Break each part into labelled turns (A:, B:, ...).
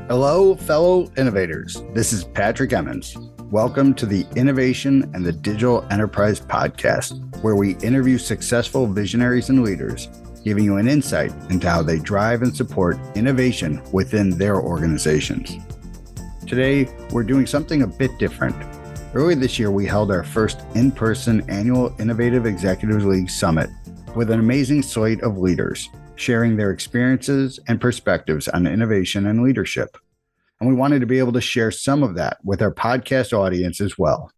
A: Hello, fellow innovators. This is Patrick Emmons. Welcome to the Innovation and the Digital Enterprise podcast, where we interview successful visionaries and leaders, giving you an insight into how they drive and support innovation within their organizations. Today, we're doing something a bit different. Early this year, we held our first in-person annual Innovative Executives League Summit with an amazing slate of leaders sharing their experiences and perspectives on innovation and leadership. And we wanted to be able to share some of that with our podcast audience as well.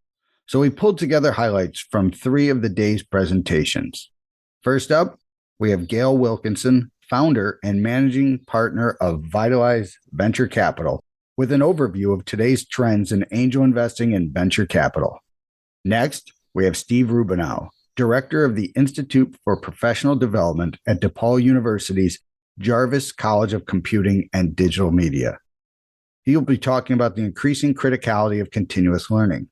A: So we pulled together highlights from 3 of the day's presentations. First up, we have Gale Wilkinson, founder and managing partner of VITALIZE Venture Capital, with an overview of today's trends in angel investing and venture capital. Next, we have Steve Rubinow, director of the Institute for Professional Development at DePaul University's Jarvis College of Computing and Digital Media. He'll be talking about the increasing criticality of continuous learning.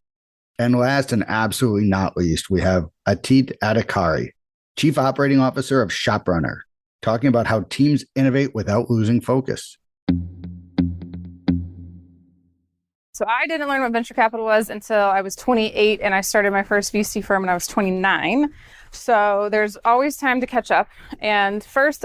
A: And last and absolutely not least, we have Ateet Adhikari, Chief Operating Officer of ShopRunner, talking about how teams innovate without losing focus.
B: So I didn't learn what venture capital was until I was 28, and I started my first VC firm when I was 29. So there's always time to catch up. And first,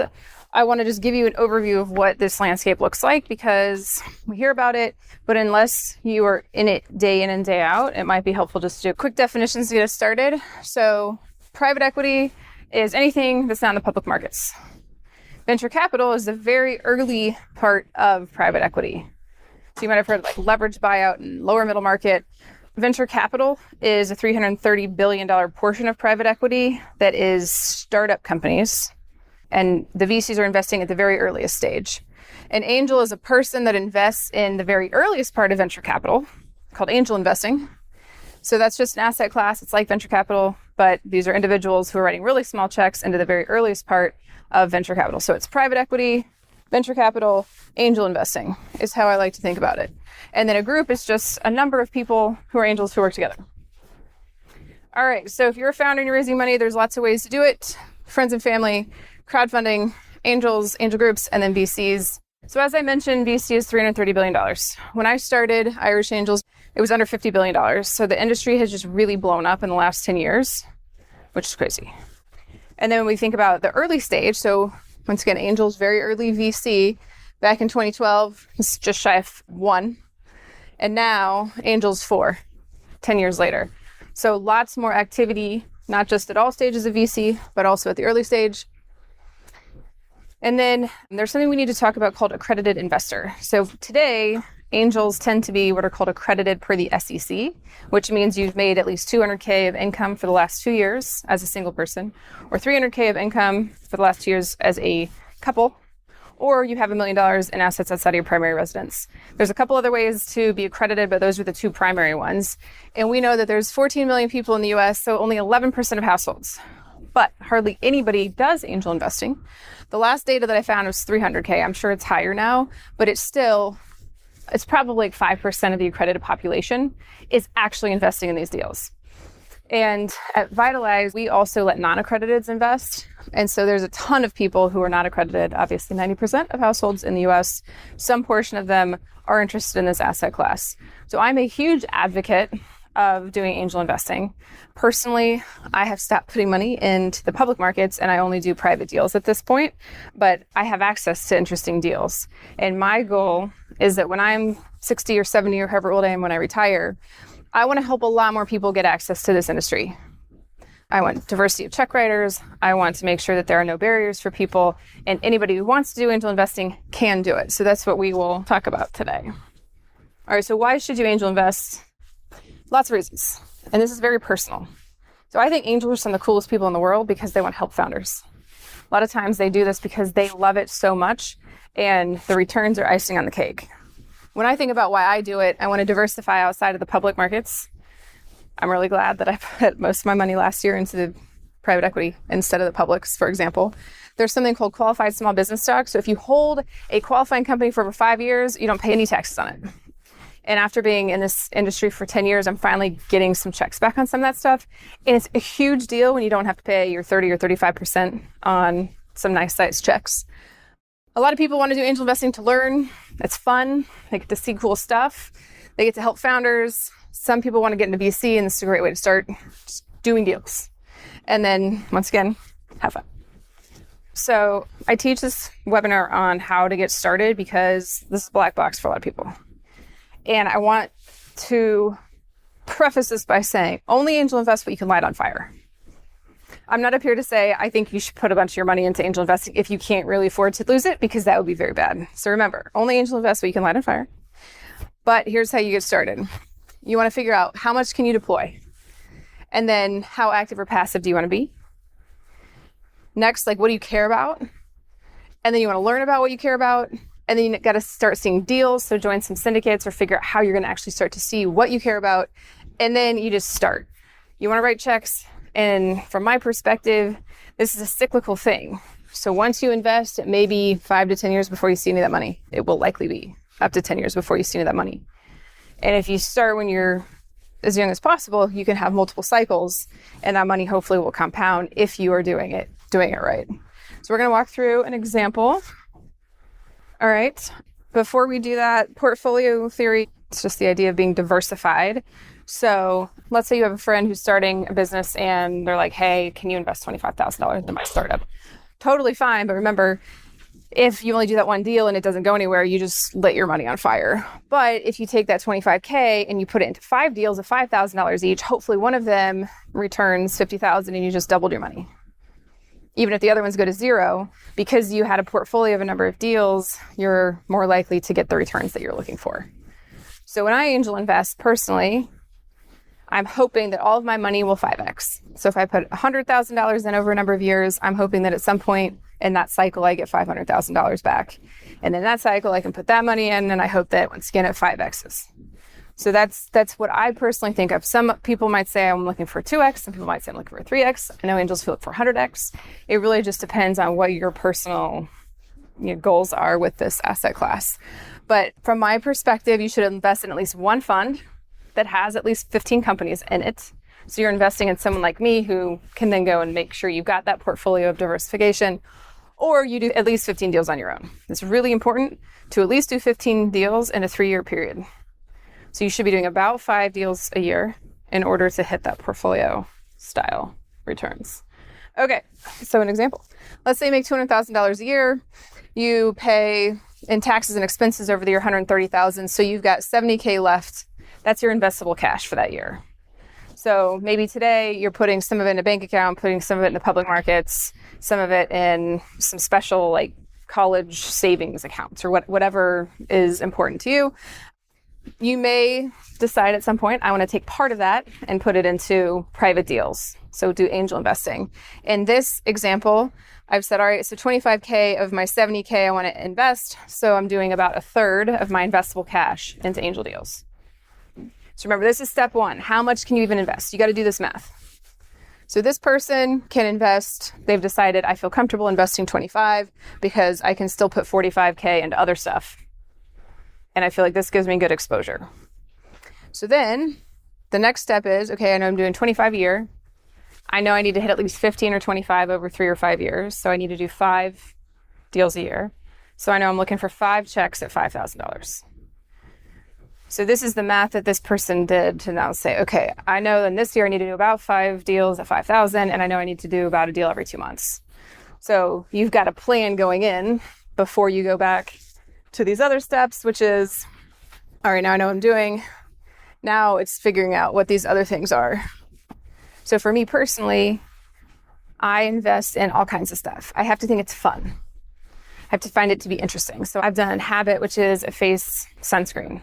B: I want to just give you an overview of what this landscape looks like, because we hear about it, but unless you are in it day in and day out, it might be helpful just to do quick definitions to get us started. So private equity is anything that's not in the public markets. Venture capital is the very early part of private equity. So you might have heard like leverage buyout and lower middle market. Venture capital is a $330 billion portion of private equity that is startup companies. And the VCs are investing at the very earliest stage. An angel is a person that invests in the very earliest part of venture capital, called angel investing. So that's just an asset class. It's like venture capital, but these are individuals who are writing really small checks into the very earliest part of venture capital. So it's private equity, venture capital, angel investing is how I like to think about it. And then a group is just a number of people who are angels who work together. All right, so if you're a founder and you're raising money, there's lots of ways to do it. Friends and family, crowdfunding, angels, angel groups, and then VCs. So as I mentioned, VC is $330 billion. When I started Irish Angels, it was under $50 billion. So the industry has just really blown up in the last 10 years, which is crazy. And then when we think about the early stage, so once again, Angels, very early VC, back in 2012, it's just shy of 1. And now Angels 4, 10 years later. So lots more activity, not just at all stages of VC, but also at the early stage. And then there's something we need to talk about called accredited investor. So today, angels tend to be what are called accredited per the SEC, which means you've made at least $200K of income for the last 2 years as a single person, or $300K of income for the last 2 years as a couple, or you have $1 million in assets outside of your primary residence. There's a couple other ways to be accredited, but those are the 2 primary ones. And we know that there's 14 million people in the US, so only 11% of households. But hardly anybody does angel investing. The last data that I found was 300K. I'm sure it's higher now, but it's probably like 5% of the accredited population is actually investing in these deals. And at VITALIZE, we also let non-accrediteds invest. And so there's a ton of people who are not accredited, obviously 90% of households in the US. Some portion of them are interested in this asset class. So I'm a huge advocate of doing angel investing. Personally, I have stopped putting money into the public markets and I only do private deals at this point, but I have access to interesting deals. And my goal is that when I'm 60 or 70 or however old I am when I retire, I want to help a lot more people get access to this industry. I want diversity of check writers. I want to make sure that there are no barriers for people, and anybody who wants to do angel investing can do it. So that's what we will talk about today. All right, so why should you angel invest? Lots of reasons. And this is very personal. So I think angels are some of the coolest people in the world because they want to help founders. A lot of times they do this because they love it so much and the returns are icing on the cake. When I think about why I do it, I want to diversify outside of the public markets. I'm really glad that I put most of my money last year into private equity instead of the publics, for example. There's something called qualified small business stock. So if you hold a qualifying company for over 5 years, you don't pay any taxes on it. And after being in this industry for 10 years, I'm finally getting some checks back on some of that stuff. And it's a huge deal when you don't have to pay your 30 or 35% on some nice sized checks. A lot of people want to do angel investing to learn. It's fun. They get to see cool stuff. They get to help founders. Some people want to get into VC, and this is a great way to start just doing deals. And then, once again, have fun. So I teach this webinar on how to get started because this is a black box for a lot of people. And I want to preface this by saying, only angel invest what you can light on fire. I'm not up here to say, I think you should put a bunch of your money into angel investing if you can't really afford to lose it, because that would be very bad. So remember, only angel invest what you can light on fire. But here's how you get started. You want to figure out how much can you deploy? And then how active or passive do you want to be? Next, like, what do you care about? And then you want to learn about what you care about. And then you got to start seeing deals. So join some syndicates or figure out how you're going to actually start to see what you care about. And then you just start. You want to write checks. And from my perspective, this is a cyclical thing. So once you invest, it may be 5 to 10 years before you see any of that money. It will likely be up to 10 years before you see any of that money. And if you start when you're as young as possible, you can have multiple cycles, and that money hopefully will compound if you are doing it right. So we're going to walk through an example. All right. Before we do that, portfolio theory, it's just the idea of being diversified. So let's say you have a friend who's starting a business and they're like, hey, can you invest $25,000 into my startup? Totally fine. But remember, if you only do that one deal and it doesn't go anywhere, you just lit your money on fire. But if you take that $25K and you put it into 5 deals of $5,000 each, hopefully one of them returns $50,000 and you just doubled your money. Even if the other ones go to zero, because you had a portfolio of a number of deals, you're more likely to get the returns that you're looking for. So when I angel invest personally, I'm hoping that all of my money will 5x. So if I put $100,000 in over a number of years, I'm hoping that at some point in that cycle, I get $500,000 back. And in that cycle, I can put that money in, and I hope that once again, it 5x's. So that's what I personally think of. Some people might say I'm looking for 2x. Some people might say I'm looking for 3x. I know angels look for 100x. It really just depends on what your personal goals are with this asset class. But from my perspective, you should invest in at least one fund that has at least 15 companies in it. So you're investing in someone like me who can then go and make sure you've got that portfolio of diversification, or you do at least 15 deals on your own. It's really important to at least do 15 deals in a 3-year period. So you should be doing about 5 deals a year in order to hit that portfolio style returns. Okay, so an example. Let's say you make $200,000 a year. You pay in taxes and expenses over the year $130,000. So you've got $70K left. That's your investable cash for that year. So maybe today you're putting some of it in a bank account, putting some of it in the public markets, some of it in some special like college savings accounts or whatever is important to you. You may decide at some point, I want to take part of that and put it into private deals. So do angel investing. In this example, I've said, all right, so 25K of my 70K I want to invest. So I'm doing about 1/3 of my investable cash into angel deals. So remember, this is step 1. How much can you even invest? You got to do this math. So this person can invest, they've decided I feel comfortable investing 25 because I can still put 45K into other stuff. And I feel like this gives me good exposure. So then the next step is, okay, I know I'm doing 25 a year. I know I need to hit at least 15 or 25 over 3 or 5 years. So I need to do 5 deals a year. So I know I'm looking for 5 checks at $5,000. So this is the math that this person did to now say, okay, I know in this year I need to do about 5 deals at 5,000, and I know I need to do about a deal every 2 months. So you've got a plan going in before you go back to these other steps, which is, all right, now I know what I'm doing. Now it's figuring out what these other things are. So for me personally, I invest in all kinds of stuff. I have to think it's fun. I have to find it to be interesting. So I've done Habit, which is a face sunscreen.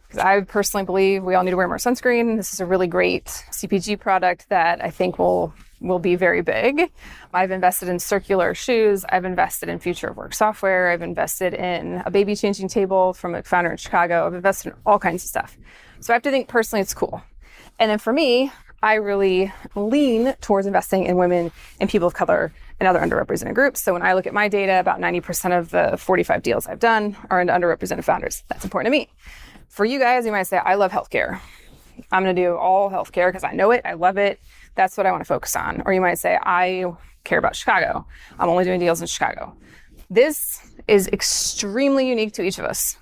B: Because I personally believe we all need to wear more sunscreen. This is a really great CPG product that I think will be very big. I've invested in circular shoes. I've invested in future of work software. I've invested in a baby changing table from a founder in Chicago. I've invested in all kinds of stuff. So I have to think personally it's cool. And then for me, I really lean towards investing in women and people of color and other underrepresented groups. So when I look at my data, about 90% of the 45 deals I've done are into underrepresented founders. That's important to me. For you guys, you might say, I love healthcare. I'm going to do all healthcare because I know it. I love it. That's what I want to focus on. Or you might say, I care about Chicago. I'm only doing deals in Chicago. This is extremely unique to each of us.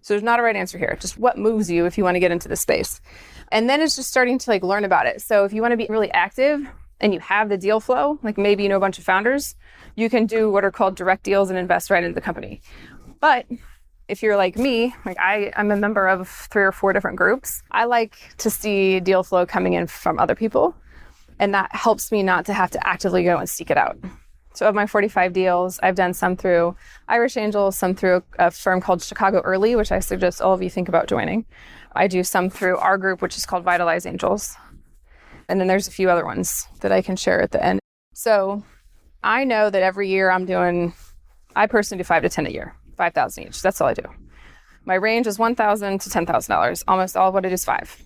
B: So there's not a right answer here. Just what moves you if you want to get into this space. And then it's just starting to learn about it. So if you want to be really active and you have the deal flow, like maybe you know a bunch of founders, you can do what are called direct deals and invest right into the company. But if you're like me, I'm a member of 3 or 4 different groups. I like to see deal flow coming in from other people. And that helps me not to have to actively go and seek it out. So of my 45 deals, I've done some through Irish Angels, some through a firm called Chicago Early, which I suggest all of you think about joining. I do some through our group, which is called VITALIZE Angels. And then there's a few other ones that I can share at the end. So I know that every year I personally do 5 to 10 a year. 5,000 each. That's all I do. My range is $1,000 to $10,000. Almost all of what I do is 5.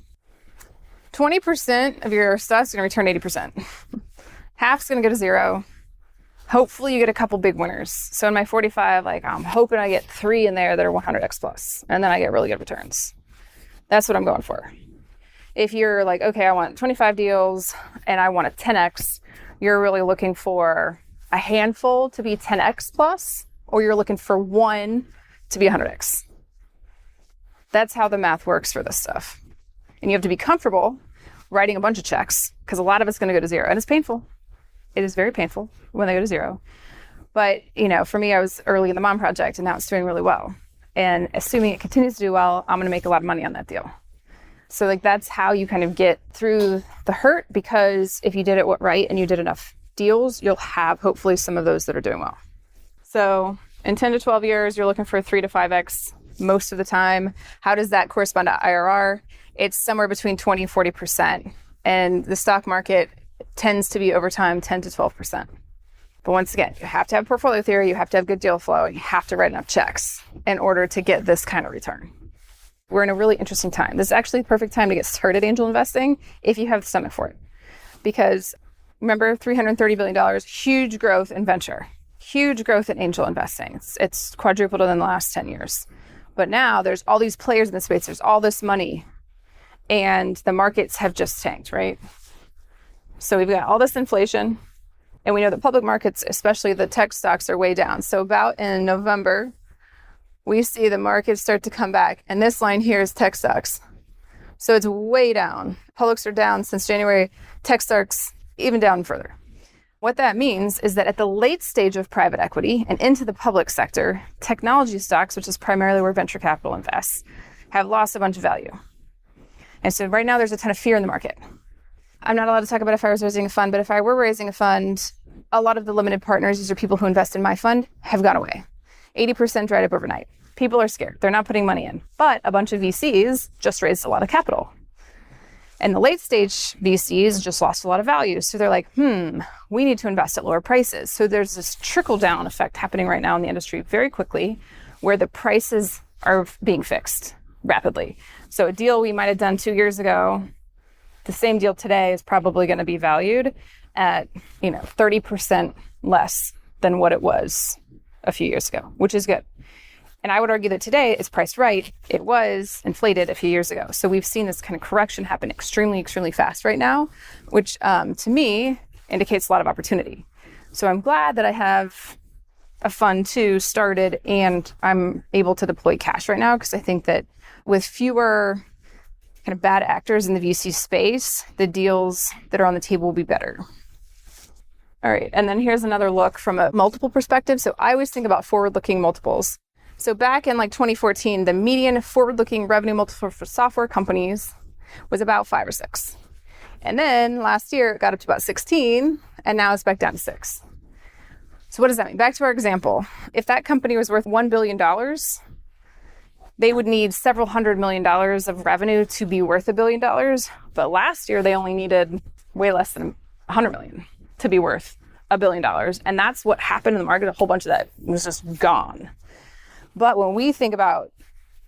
B: 20% of your stuff's going to return 80%. Half's going to go to 0. Hopefully you get a couple big winners. So in my 45, I'm hoping I get 3 in there that are 100x plus, and then I get really good returns. That's what I'm going for. If you're like, okay, I want 25 deals and I want a 10x, you're really looking for a handful to be 10x plus, or you're looking for 1 to be 100x. That's how the math works for this stuff. And you have to be comfortable writing a bunch of checks because a lot of it's going to go to 0. And it's painful. It is very painful when they go to 0. But, for me, I was early in the Mom Project and now it's doing really well. And assuming it continues to do well, I'm going to make a lot of money on that deal. So that's how you kind of get through the hurt, because if you did it right and you did enough deals, you'll have hopefully some of those that are doing well. So in 10 to 12 years, you're looking for 3 to 5x most of the time. How does that correspond to IRR? It's somewhere between 20 and 40%. And the stock market tends to be over time 10 to 12%. But once again, you have to have portfolio theory, you have to have good deal flow, and you have to write enough checks in order to get this kind of return. We're in a really interesting time. This is actually the perfect time to get started angel investing if you have the stomach for it. Because remember, $330 billion, huge growth in venture. Huge growth in angel investing. It's quadrupled in the last 10 years. But now there's all these players in the space. There's all this money. And the markets have just tanked, right? So we've got all this inflation. And we know the public markets, especially the tech stocks, are way down. So about in November, we see the markets start to come back. And this line here is tech stocks. So it's way down. Publics are down since January. Tech stocks even down further. What that means is that at the late stage of private equity and into the public sector, technology stocks, which is primarily where venture capital invests, have lost a bunch of value. And so right now there's a ton of fear in the market. I'm not allowed to talk about if I was raising a fund, but if I were raising a fund, a lot of the limited partners, these are people who invest in my fund, have gone away. 80% dried up overnight. People are scared. They're not putting money in. But a bunch of VCs just raised a lot of capital. And the late stage VCs just lost a lot of value. So they're like, we need to invest at lower prices. So there's this trickle down effect happening right now in the industry very quickly, where the prices are being fixed rapidly. So a deal we might have done 2 years ago, the same deal today is probably going to be valued at 30% less than what it was a few years ago, which is good. And I would argue that today it's priced right. It was inflated a few years ago. So we've seen this kind of correction happen extremely, extremely fast right now, which to me indicates a lot of opportunity. So I'm glad that I have a fund too started and I'm able to deploy cash right now, because I think that with fewer kind of bad actors in the VC space, the deals that are on the table will be better. All right. And then here's another look from a multiple perspective. So I always think about forward-looking multiples. So back in 2014, the median forward-looking revenue multiple for software companies was about 5 or 6. And then last year it got up to about 16, and now it's back down to 6. So what does that mean? Back to our example. If that company was worth $1 billion, they would need several $100 million of revenue to be worth $1 billion. But last year they only needed way less than $100 million to be worth $1 billion. And that's what happened in the market. A whole bunch of that was just gone. But when we think about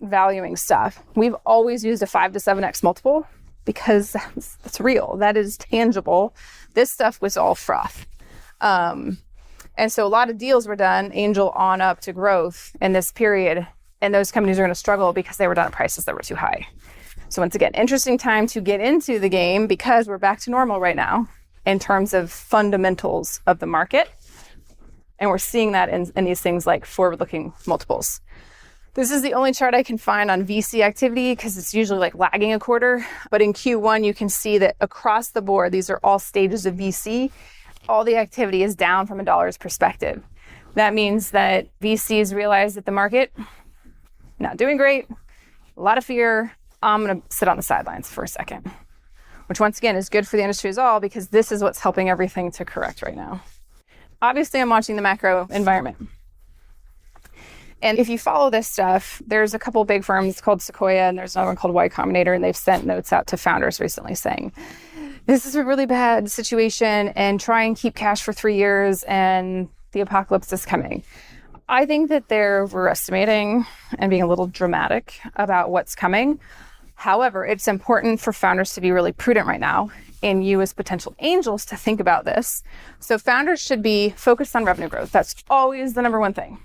B: valuing stuff, we've always used a 5 to 7x multiple, because that's real. That is tangible. This stuff was all froth. And so a lot of deals were done, angel on up to growth in this period. And those companies are going to struggle because they were done at prices that were too high. So once again, interesting time to get into the game because we're back to normal right now in terms of fundamentals of the market. And we're seeing that in these things like forward-looking multiples. This is the only chart I can find on VC activity because it's usually like lagging a quarter. But in Q1, you can see that across the board, these are all stages of VC. All the activity is down from a dollar's perspective. That means that VCs realize that the market not doing great, a lot of fear. I'm going to sit on the sidelines for a second, which once again is good for the industry as all because this is what's helping everything to correct right now. Obviously, I'm watching the macro environment. And if you follow this stuff, there's a couple big firms called Sequoia and there's another one called Y Combinator, and they've sent notes out to founders recently saying, this is a really bad situation and try and keep cash for 3 years and the apocalypse is coming. I think that they're overestimating and being a little dramatic about what's coming. However, it's important for founders to be really prudent right now and you as potential angels to think about this. So founders should be focused on revenue growth. That's always the number one thing.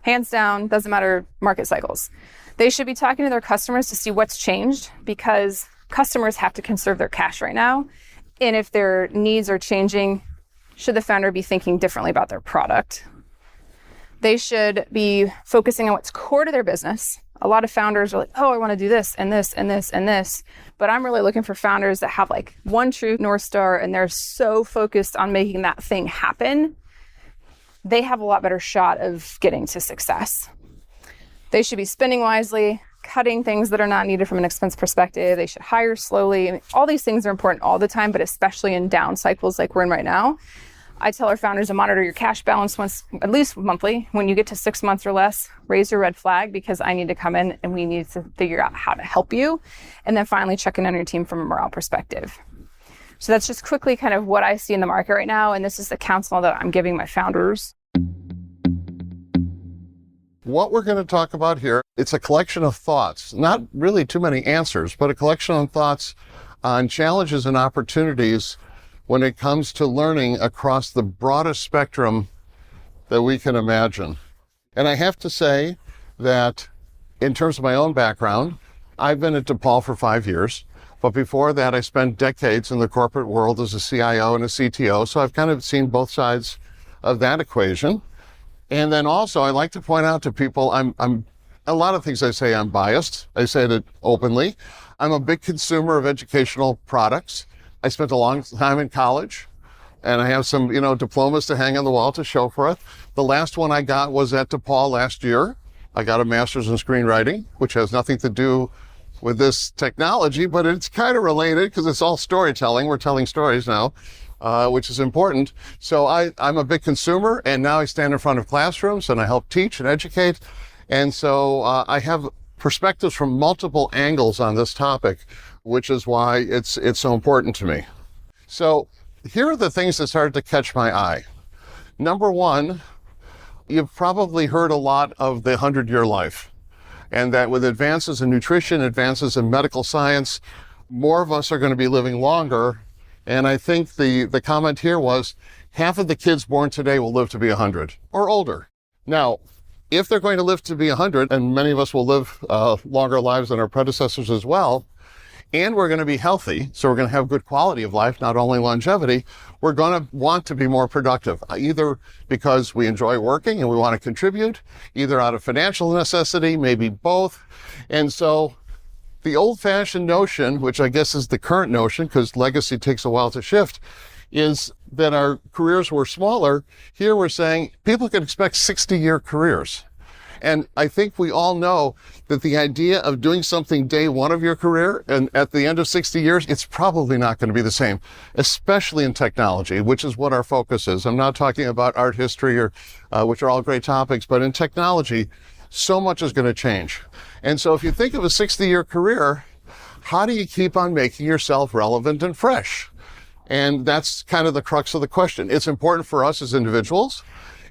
B: Hands down, doesn't matter market cycles. They should be talking to their customers to see what's changed because customers have to conserve their cash right now. And if their needs are changing, should the founder be thinking differently about their product? They should be focusing on what's core to their business. A lot of founders are like, oh, I want to do this and this and this and this. But I'm really looking for founders that have like one true North Star and they're so focused on making that thing happen. They have a lot better shot of getting to success. They should be spending wisely, cutting things that are not needed from an expense perspective. They should hire slowly. I mean, all these things are important all the time, but especially in down cycles like we're in right now. I tell our founders to monitor your cash balance once, at least monthly. When you get to 6 months or less, raise your red flag because I need to come in and we need to figure out how to help you. And then finally check in on your team from a morale perspective. So that's just quickly kind of what I see in the market right now. And this is the counsel that I'm giving my founders.
C: What we're going to talk about here, it's a collection of thoughts, not really too many answers, but a collection of thoughts on challenges and opportunities when it comes to learning across the broadest spectrum that we can imagine. And I have to say that in terms of my own background, I've been at DePaul for 5 years, but before that I spent decades in the corporate world as a CIO and a CTO, so I've kind of seen both sides of that equation. And then also I like to point out to people, I'm a lot of things I say I'm biased. I say it openly. I'm a big consumer of educational products. I spent a long time in college and I have some, diplomas to hang on the wall to show for it. The last one I got was at DePaul last year. I got a master's in screenwriting, which has nothing to do with this technology, but it's kind of related because it's all storytelling. We're telling stories now, which is important. So I'm a big consumer and now I stand in front of classrooms and I help teach and educate. And so I have perspectives from multiple angles on this topic, which is why it's so important to me. So here are the things that started to catch my eye. Number one, you've probably heard a lot of the 100-year life, and that with advances in nutrition, advances in medical science, more of us are going to be living longer. And I think the comment here was half of the kids born today will live to be 100 or older. Now, if they're going to live to be 100, and many of us will live longer lives than our predecessors as well, and we're going to be healthy, so we're going to have good quality of life, not only longevity, we're going to want to be more productive, either because we enjoy working and we want to contribute, either out of financial necessity, maybe both. And so the old-fashioned notion, which I guess is the current notion, because legacy takes a while to shift, is that our careers were smaller. Here we're saying people can expect 60-year careers. And I think we all know that the idea of doing something day one of your career and at the end of 60 years, it's probably not going to be the same, especially in technology, which is what our focus is. I'm not talking about art history or which are all great topics, but in technology, so much is going to change. And so if you think of a 60-year career, how do you keep on making yourself relevant and fresh? And that's kind of the crux of the question. It's important for us as individuals.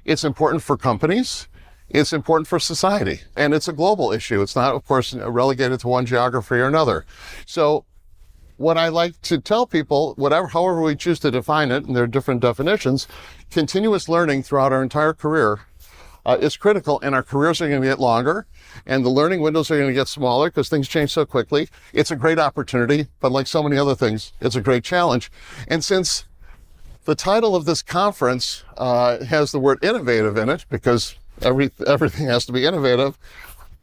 C: It's important for companies. It's important for society. And it's a global issue. It's not, of course, relegated to one geography or another. So what I like to tell people, however we choose to define it, and there are different definitions, continuous learning throughout our entire career is critical, and our careers are going to get longer, and the learning windows are going to get smaller because things change so quickly. It's a great opportunity, but like so many other things, it's a great challenge. And since the title of this conference has the word innovative in it, because everything has to be innovative,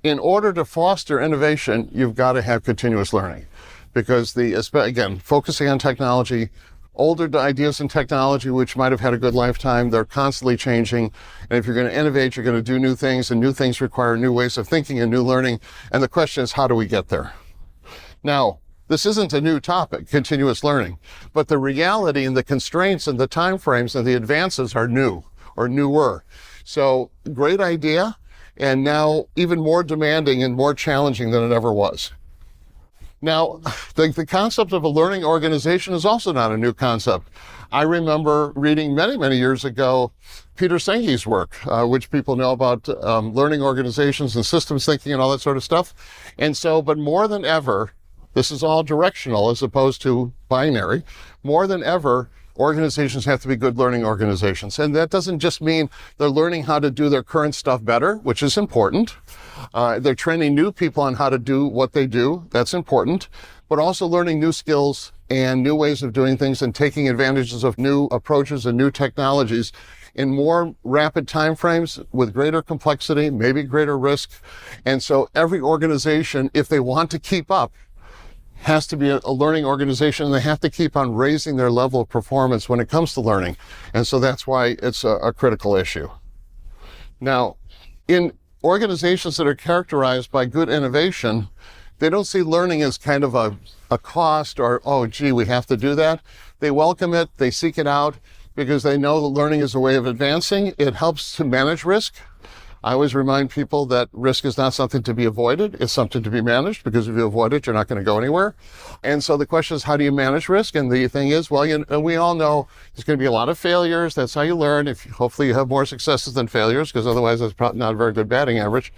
C: in order to foster innovation, you've got to have continuous learning. Because again, focusing on technology, older ideas in technology, which might have had a good lifetime, they're constantly changing. And if you're going to innovate, you're going to do new things, and new things require new ways of thinking and new learning. And the question is, how do we get there? Now, this isn't a new topic, continuous learning, but the reality and the constraints and the timeframes and the advances are new or newer. So great idea, and now even more demanding and more challenging than it ever was. Now, the concept of a learning organization is also not a new concept. I remember reading many, many years ago Peter Senge's work, which people know about learning organizations and systems thinking and all that sort of stuff. And so, but more than ever, this is all directional as opposed to binary. More than ever, organizations have to be good learning organizations. And that doesn't just mean they're learning how to do their current stuff better, which is important. They're training new people on how to do what they do. That's important. But also learning new skills and new ways of doing things and taking advantages of new approaches and new technologies in more rapid timeframes with greater complexity, maybe greater risk. And so every organization, if they want to keep up, has to be a learning organization, and they have to keep on raising their level of performance when it comes to learning. And so that's why it's a critical issue. Now, in organizations that are characterized by good innovation, they don't see learning as kind of a cost or, oh, gee, we have to do that. They welcome it, they seek it out because they know that learning is a way of advancing. It helps to manage risk. I always remind people that risk is not something to be avoided. It's something to be managed, because if you avoid it, you're not going to go anywhere. And so the question is, how do you manage risk? And the thing is, well, we all know there's going to be a lot of failures. That's how you learn. Hopefully you have more successes than failures, because otherwise that's probably not a very good batting average.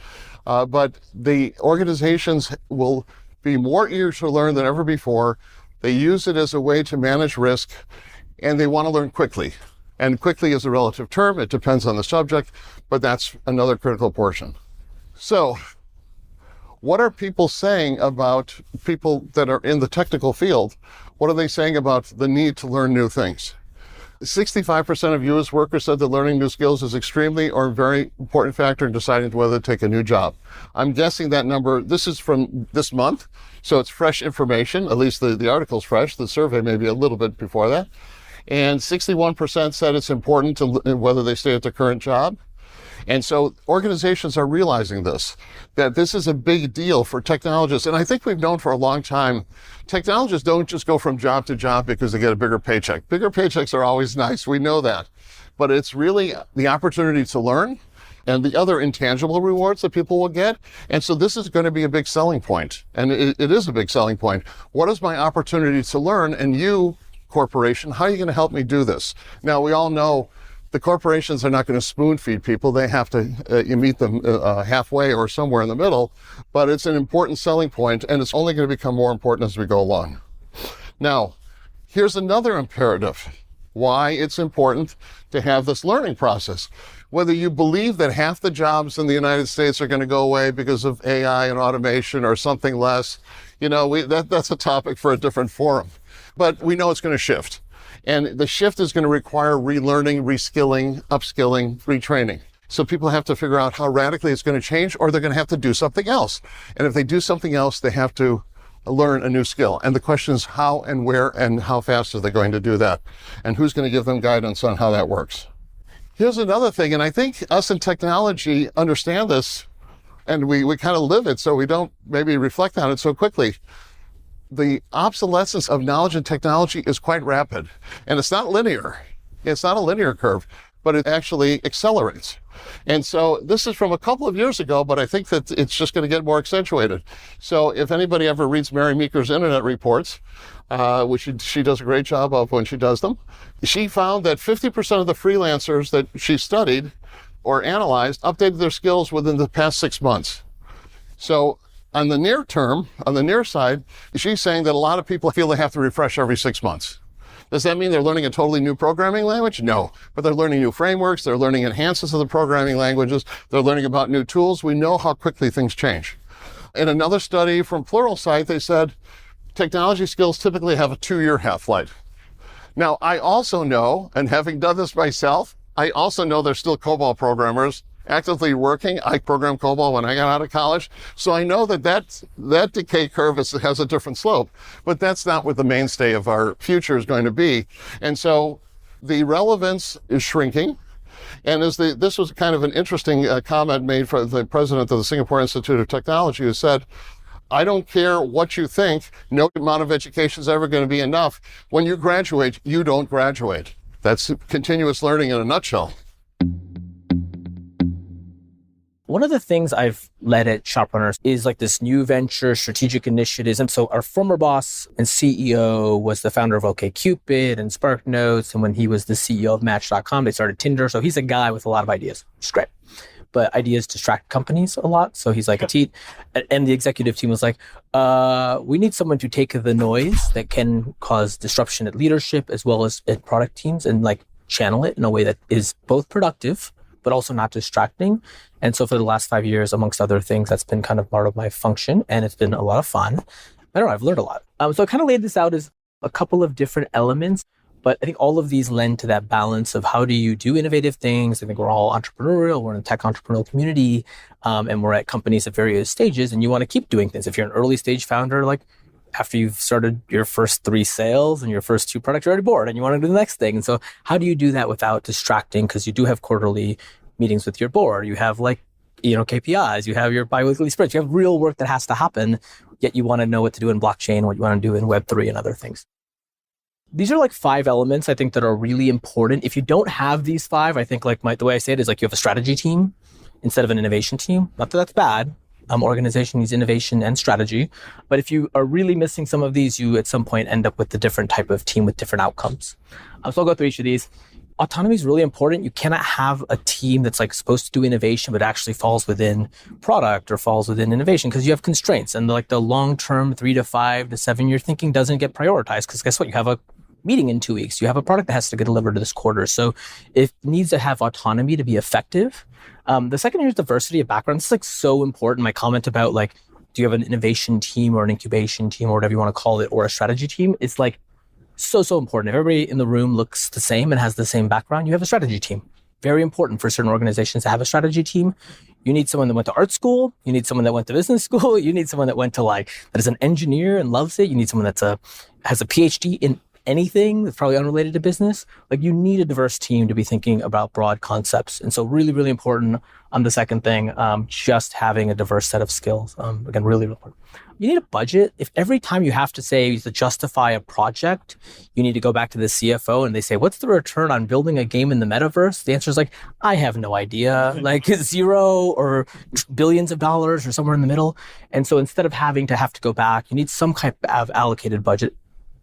C: But the organizations will be more eager to learn than ever before. They use it as a way to manage risk, and they want to learn quickly. And quickly is a relative term. It depends on the subject, but that's another critical portion. So what are people saying about people that are in the technical field? What are they saying about the need to learn new things? 65% of U.S. workers said that learning new skills is extremely or very important factor in deciding whether to take a new job. I'm guessing that number, this is from this month, so it's fresh information. At least the article's fresh. The survey may be a little bit before that. And 61% said it's important to whether they stay at their current job. And so organizations are realizing that this is a big deal for technologists. And I think we've known for a long time, technologists don't just go from job to job because they get a bigger paycheck. Bigger paychecks are always nice. We know that. But it's really the opportunity to learn and the other intangible rewards that people will get. And so this is going to be a big selling point. And it is a big selling point. What is my opportunity to learn? And you, corporation, how are you going to help me do this? Now, we all know the corporations are not going to spoon feed people. They have to you meet them halfway or somewhere in the middle, but it's an important selling point, and it's only going to become more important as we go along. Now, here's another imperative why it's important to have this learning process. Whether you believe that half the jobs in the United States are going to go away because of AI and automation or something less, that's a topic for a different forum. But we know it's going to shift. And the shift is going to require relearning, reskilling, upskilling, retraining. So people have to figure out how radically it's going to change, or they're going to have to do something else. And if they do something else, they have to learn a new skill. And the question is how and where and how fast are they going to do that? And who's going to give them guidance on how that works? Here's another thing, and I think us in technology understand this, and we kind of live it, so we don't maybe reflect on it so quickly. The obsolescence of knowledge and technology is quite rapid, and it's not linear. It's not a linear curve, but it actually accelerates. And so this is from a couple of years ago, but I think that it's just going to get more accentuated. So if anybody ever reads Mary Meeker's Internet reports, which she does a great job of when she does them, she found that 50% of the freelancers that she studied or analyzed updated their skills within the past 6 months. So on the near term, on the near side, she's saying that a lot of people feel they have to refresh every 6 months. Does that mean they're learning a totally new programming language? No, but they're learning new frameworks. They're learning enhancements of the programming languages. They're learning about new tools. We know how quickly things change. In another study from Pluralsight, they said technology skills typically have a 2-year half-life. Now, I also know, and having done this myself, I also know there's still COBOL programmers actively working. I programmed COBOL when I got out of college. So I know that decay curve has a different slope, but that's not what the mainstay of our future is going to be. And so the relevance is shrinking. And this was kind of an interesting comment made from the president of the Singapore Institute of Technology, who said, I don't care what you think, no amount of education is ever going to be enough. When you graduate, you don't graduate. That's continuous learning in a nutshell.
D: One of the things I've led at ShopRunner is like this new venture strategic initiatives. And so our former boss and CEO was the founder of OkCupid and SparkNotes. And when he was the CEO of Match.com, they started Tinder. So he's a guy with a lot of ideas, which is great. But ideas distract companies a lot. So he's like, Ateet, and the executive team was like, we need someone to take the noise that can cause disruption at leadership as well as at product teams and like channel it in a way that is both productive, but also not distracting. And so for the last 5 years, amongst other things, that's been kind of part of my function. And it's been a lot of fun. I don't know, I've learned a lot. So I kind of laid this out as a couple of different elements. But I think all of these lend to that balance of how do you do innovative things. I think we're all entrepreneurial. We're in a tech entrepreneurial community, and we're at companies at various stages. And you want to keep doing things. If you're an early stage founder, like after you've started your first 3 sales and your first 2 products, you're already bored and you want to do the next thing. And so how do you do that without distracting? Because you do have quarterly meetings with your board. You have KPIs. You have your biweekly sprints. You have real work that has to happen. Yet you want to know what to do in blockchain, what you want to do in Web3 and other things. These are like 5 elements I think that are really important. If you don't have these 5, I think the way I say it is like you have a strategy team instead of an innovation team. Not that that's bad. Organization needs innovation and strategy. But if you are really missing some of these, you at some point end up with a different type of team with different outcomes. So I'll go through each of these. Autonomy is really important. You cannot have a team that's like supposed to do innovation, but actually falls within product or falls within innovation because you have constraints. And like the long-term 3 to 5 to 7 year thinking doesn't get prioritized because guess what? You have a meeting in 2 weeks. You have a product that has to get delivered this quarter. So it needs to have autonomy to be effective. The second here is diversity of background. It's like so important. My comment about like, do you have an innovation team or an incubation team or whatever you want to call it, or a strategy team? It's like so important. If everybody in the room looks the same and has the same background, you have a strategy team. Very important for certain organizations to have a strategy team. You need someone that went to art school. You need someone that went to business school. You need someone that went to that is an engineer and loves it. You need someone that has a PhD in anything that's probably unrelated to business. Like you need a diverse team to be thinking about broad concepts. And so really, really important on the second thing, just having a diverse set of skills. Again, really, really important. You need a budget. If every time you have to say to justify a project, you need to go back to the CFO and they say, what's the return on building a game in the metaverse? The answer is I have no idea, 0 or billions of dollars or somewhere in the middle. And so instead of having to go back, you need some kind of allocated budget.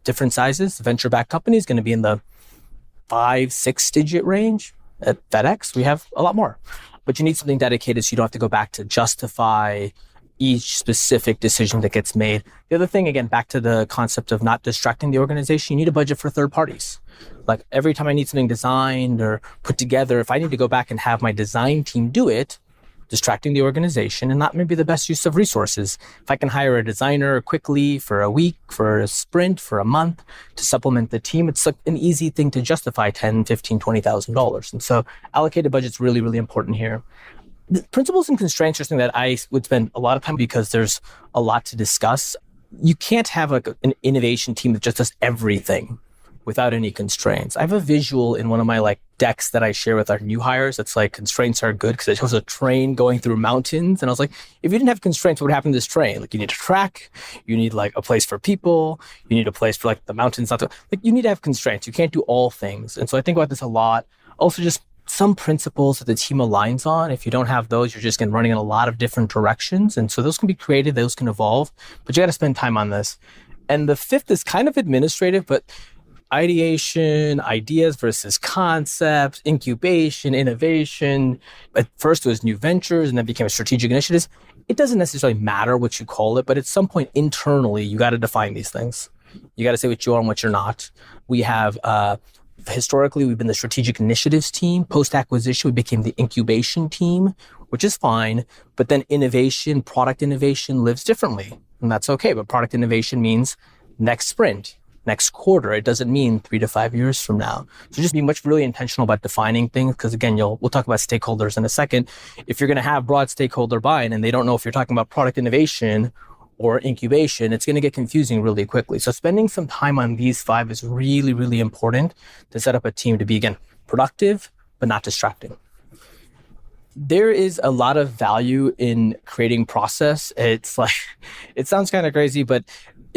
D: Different sizes. Venture-backed company is going to be in the 5-6 digit range. At FedEx, we have a lot more. But you need something dedicated so you don't have to go back to justify each specific decision that gets made. The other thing, again, back to the concept of not distracting the organization, you need a budget for third parties. Like every time I need something designed or put together, if I need to go back and have my design team do it, distracting the organization and not maybe the best use of resources. If I can hire a designer quickly for a week, for a sprint, for a month to supplement the team, it's like an easy thing to justify $10,000, $15,000, $20,000. And so allocated budget's really, really important here. The principles and constraints are something that I would spend a lot of time because there's a lot to discuss. You can't have an innovation team that just does everything without any constraints. I have a visual in one of my decks that I share with our new hires. It's like constraints are good because it shows a train going through mountains. And I was like, if you didn't have constraints, what would happen to this train? You need a track, you need a place for people, you need a place for the mountains. You need to have constraints. You can't do all things. And so I think about this a lot. Also just some principles that the team aligns on. If you don't have those, you're just running in a lot of different directions. And so those can be created, those can evolve, but you got to spend time on this. And the 5th is kind of administrative, but ideation, ideas versus concepts, incubation, innovation. At first it was new ventures and then became strategic initiatives. It doesn't necessarily matter what you call it, but at some point internally, you got to define these things. You got to say what you are and what you're not. We have, historically, we've been the strategic initiatives team. Post-acquisition, we became the incubation team, which is fine. But then innovation, product innovation lives differently. And that's okay. But product innovation means next sprint, next quarter. It doesn't mean 3 to 5 years from now. So just be really intentional about defining things. Because again, we'll talk about stakeholders in a second. If you're going to have broad stakeholder buy-in and they don't know if you're talking about product innovation or incubation, it's going to get confusing really quickly. So spending some time on these 5 is really, really important to set up a team to be, again, productive, but not distracting. There is a lot of value in creating process. It's like, it sounds kind of crazy, but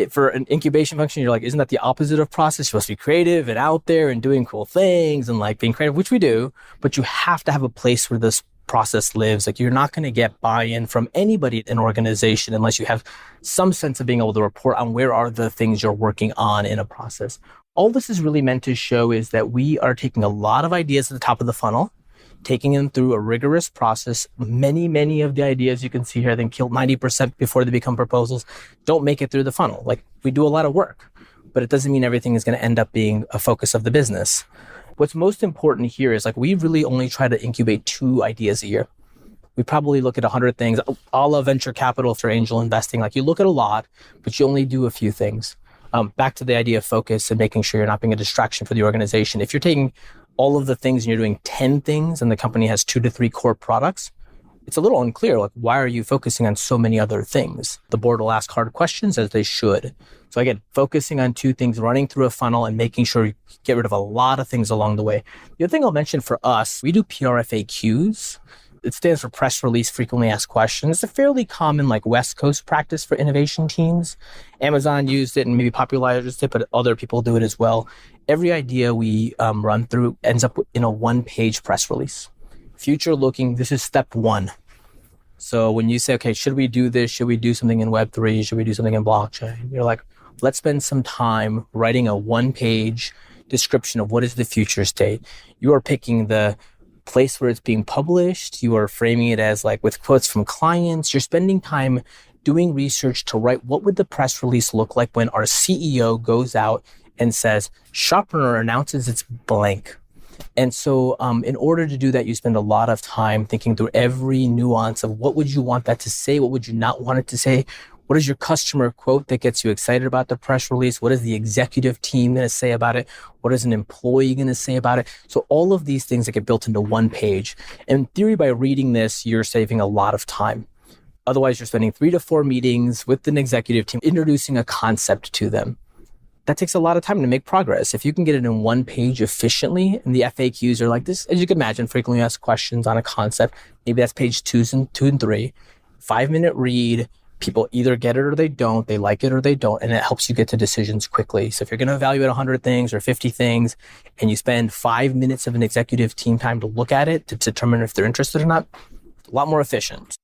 D: for an incubation function, you're like, isn't that the opposite of process? You're supposed to be creative and out there and doing cool things and like being creative, which we do, but you have to have a place where this process lives. Like, you're not going to get buy-in from anybody in an organization unless you have some sense of being able to report on where are the things you're working on in a process. All this is really meant to show is that we are taking a lot of ideas at the top of the funnel, taking them through a rigorous process. Many of the ideas you can see here, I think, kill 90% before they become proposals, don't make it through the funnel. Like, we do a lot of work, but it doesn't mean everything is going to end up being a focus of the business. What's most important here is, like, we really only try to incubate 2 ideas a year. We probably look at 100 things, a la venture capital for angel investing. Like, you look at a lot, but you only do a few things. Back to the idea of focus and making sure you're not being a distraction for the organization. If you're taking all of the things and you're doing 10 things and the company has 2 to 3 core products, it's a little unclear. Like, why are you focusing on so many other things? The board will ask hard questions, as they should. So again, focusing on 2 things, running through a funnel and making sure you get rid of a lot of things along the way. The other thing I'll mention for us, we do PRFAQs. It stands for press release frequently asked questions. It's a fairly common, like, West Coast practice for innovation teams. Amazon used it and maybe popularized it, but other people do it as well. Every idea we run through ends up in a 1-page press release. Future looking, this is step 1. So when you say, okay, should we do this? Should we do something in Web3? Should we do something in blockchain? You're like, let's spend some time writing a 1-page description of what is the future state. You are picking the place where it's being published. You are framing it as, like, with quotes from clients. You're spending time doing research to write what would the press release look like when our CEO goes out and says, ShopRunner announces it's blank. And so in order to do that, you spend a lot of time thinking through every nuance of what would you want that to say? What would you not want it to say? What is your customer quote that gets you excited about the press release? What is the executive team going to say about it? What is an employee going to say about it? So all of these things that get built into 1 page. In theory, by reading this, you're saving a lot of time. Otherwise, you're spending 3 to 4 meetings with an executive team, introducing a concept to them. That takes a lot of time to make progress. If you can get it in 1 page efficiently, and the FAQs are like this, as you can imagine, frequently asked questions on a concept, maybe that's page 2 and 3, 5-minute read, people either get it or they don't, they like it or they don't, and it helps you get to decisions quickly. So if you're going to evaluate 100 things or 50 things, and you spend 5 minutes of an executive team time to look at it, to determine if they're interested or not, a lot more efficient.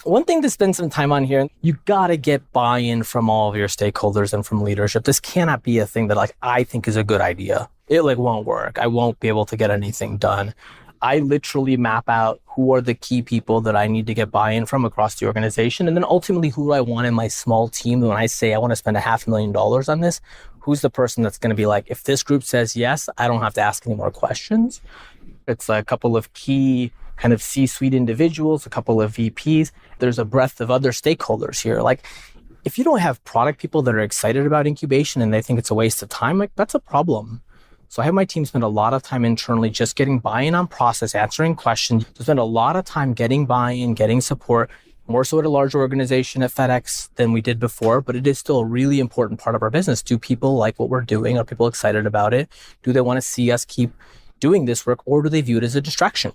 D: One thing to spend some time on here, you got to get buy-in from all of your stakeholders and from leadership. This cannot be a thing that, like, I think is a good idea. It, like, won't work. I won't be able to get anything done. I literally map out who are the key people that I need to get buy-in from across the organization. And then ultimately, who do I want in my small team? When I say I want to spend $500,000 on this, who's the person that's going to be like, if this group says yes, I don't have to ask any more questions. It's a couple of key kind of C-suite individuals, a couple of VPs. There's a breadth of other stakeholders here. Like, if you don't have product people that are excited about incubation and they think it's a waste of time, like, that's a problem. So I have my team spend a lot of time internally just getting buy-in on process, answering questions, to spend a lot of time getting buy-in, getting support, more so at a large organization at FedEx than we did before, but it is still a really important part of our business. Do people like what we're doing? Are people excited about it? Do they want to see us keep doing this work, or do they view it as a distraction?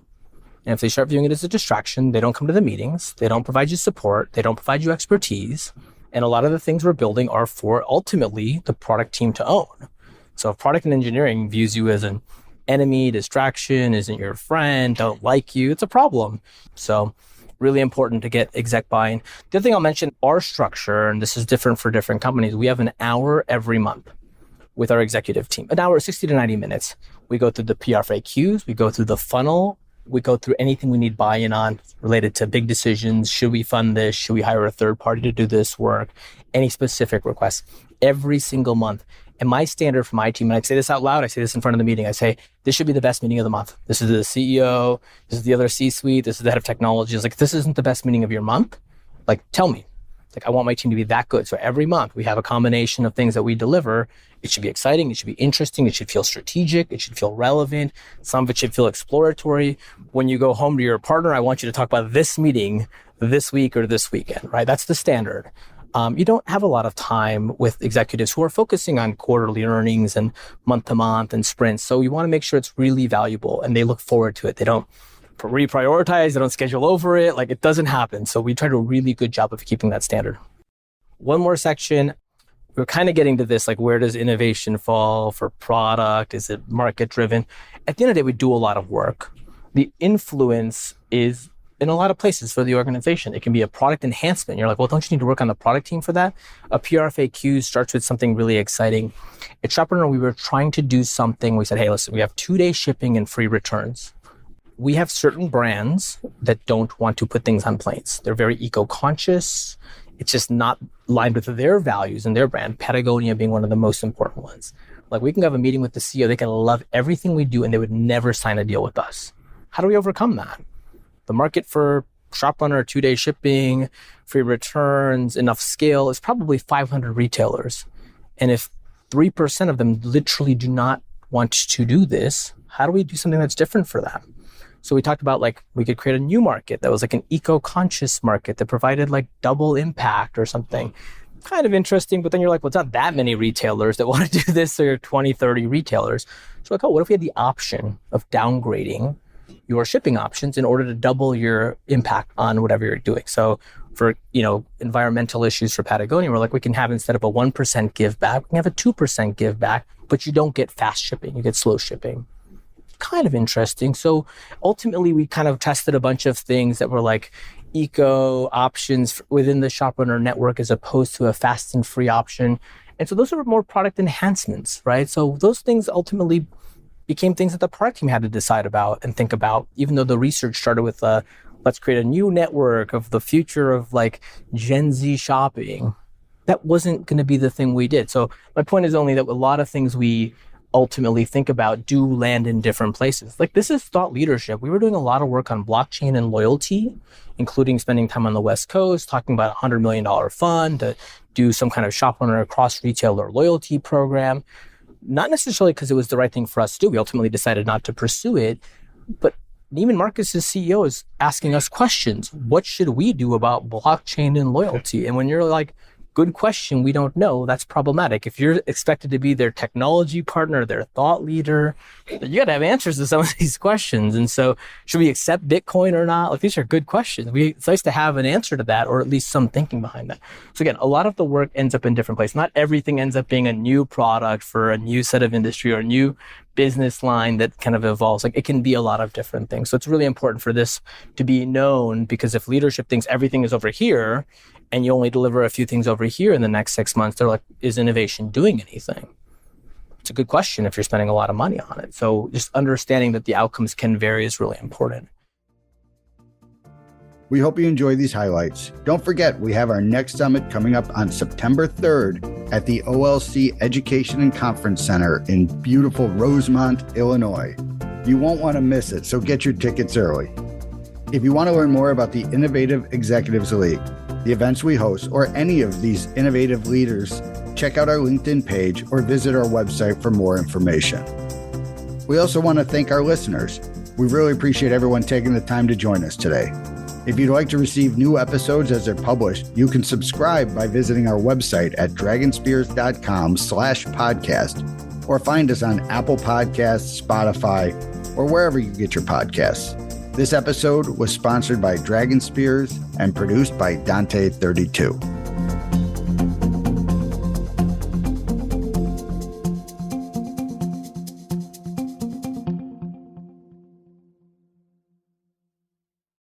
D: And if they start viewing it as a distraction, they don't come to the meetings, they don't provide you support, they don't provide you expertise. And a lot of the things we're building are for ultimately the product team to own. So if product and engineering views you as an enemy, distraction, isn't your friend, don't like you, it's a problem. So really important to get exec buy-in. The other thing I'll mention, our structure, and this is different for different companies, we have an hour every month with our executive team. An hour, 60 to 90 minutes. We go through the PRFAQs, we go through the funnel, We go through anything we need buy-in on related to big decisions. Should we fund this? Should we hire a third party to do this work? Any specific requests every single month. And my standard for my team, and I say this out loud, I say this in front of the meeting, I say, this should be the best meeting of the month. This is the CEO, this is the other C-suite, this is the head of technology. It's like, if this isn't the best meeting of your month, like, tell me. Like, I want my team to be that good. So every month we have a combination of things that we deliver. It should be exciting. It should be interesting. It should feel strategic. It should feel relevant. Some of it should feel exploratory. When you go home to your partner, I want you to talk about this meeting this week or this weekend, right? That's the standard. You don't have a lot of time with executives who are focusing on quarterly earnings and month to month and sprints. So you want to make sure it's really valuable and they look forward to it. They don't reprioritize, they don't schedule over it. Like, it doesn't happen. So we try to do a really good job of keeping that standard. One more section. We're kind of getting to this, like, where does innovation fall for product? Is it market driven? At the end of the day, we do a lot of work. The influence is in a lot of places for the organization. It can be a product enhancement. You're like, well, don't you need to work on the product team for that? A PRFAQ starts with something really exciting. At ShopRunner, we were trying to do something. We said, hey, listen, we have 2-day shipping and free returns. We have certain brands that don't want to put things on planes. They're very eco-conscious. It's just not aligned with their values and their brand, Patagonia being one of the most important ones. Like, we can have a meeting with the CEO. They can love everything we do and they would never sign a deal with us. How do we overcome that? The market for ShopRunner, 2-day shipping, free returns, enough scale is probably 500 retailers. And if 3% of them literally do not want to do this, how do we do something that's different for them? So we talked about, like, we could create a new market that was like an eco-conscious market that provided like double impact or something. Kind of interesting, but then you're like, well, it's not that many retailers that want to do this. So you're 20, 30 retailers. So like, oh, what if we had the option of downgrading your shipping options in order to double your impact on whatever you're doing? So for, environmental issues for Patagonia, we're like, we can have, instead of a 1% give back, we can have a 2% give back, but you don't get fast shipping, you get slow shipping. Kind of interesting. So ultimately, we kind of tested a bunch of things that were like eco options within the ShopRunner network as opposed to a fast and free option. And so those are more product enhancements, right? So those things ultimately became things that the product team had to decide about and think about, even though the research started with let's create a new network of the future of like Gen Z shopping. That wasn't going to be the thing we did. So my point is only that a lot of things we ultimately think about do land in different places. Like, this is thought leadership. We were doing a lot of work on blockchain and loyalty, including spending time on the West Coast, talking about a $100 million fund to do some kind of ShopRunner across retailer loyalty program. Not necessarily because it was the right thing for us to do. We ultimately decided not to pursue it. But Neiman Marcus's CEO is asking us questions. What should we do about blockchain and loyalty? And when you're like, good question, we don't know, that's problematic. If you're expected to be their technology partner, their thought leader, you got to have answers to some of these questions. And so, should we accept Bitcoin or not? Like, these are good questions. It's nice to have an answer to that, or at least some thinking behind that. So again, a lot of the work ends up in different places. Not everything ends up being a new product for a new set of industry or a new business line that kind of evolves. Like, it can be a lot of different things. So it's really important for this to be known, because if leadership thinks everything is over here and you only deliver a few things over here in the next 6 months, they're like, is innovation doing anything? It's a good question if you're spending a lot of money on it. So just understanding that the outcomes can vary is really important.
A: We hope you enjoy these highlights. Don't forget, we have our next summit coming up on September 3rd at the OLC Education and Conference Center in beautiful Rosemont, Illinois. You won't want to miss it, so get your tickets early. If you want to learn more about the Innovative Executives Elite, the events we host, or any of these innovative leaders, check out our LinkedIn page or visit our website for more information. We also want to thank our listeners. We really appreciate everyone taking the time to join us today. If you'd like to receive new episodes as they're published, you can subscribe by visiting our website at dragonspears.com/podcast, or find us on Apple Podcasts, Spotify, or wherever you get your podcasts. This episode was sponsored by Dragon Spears and produced by Dante32.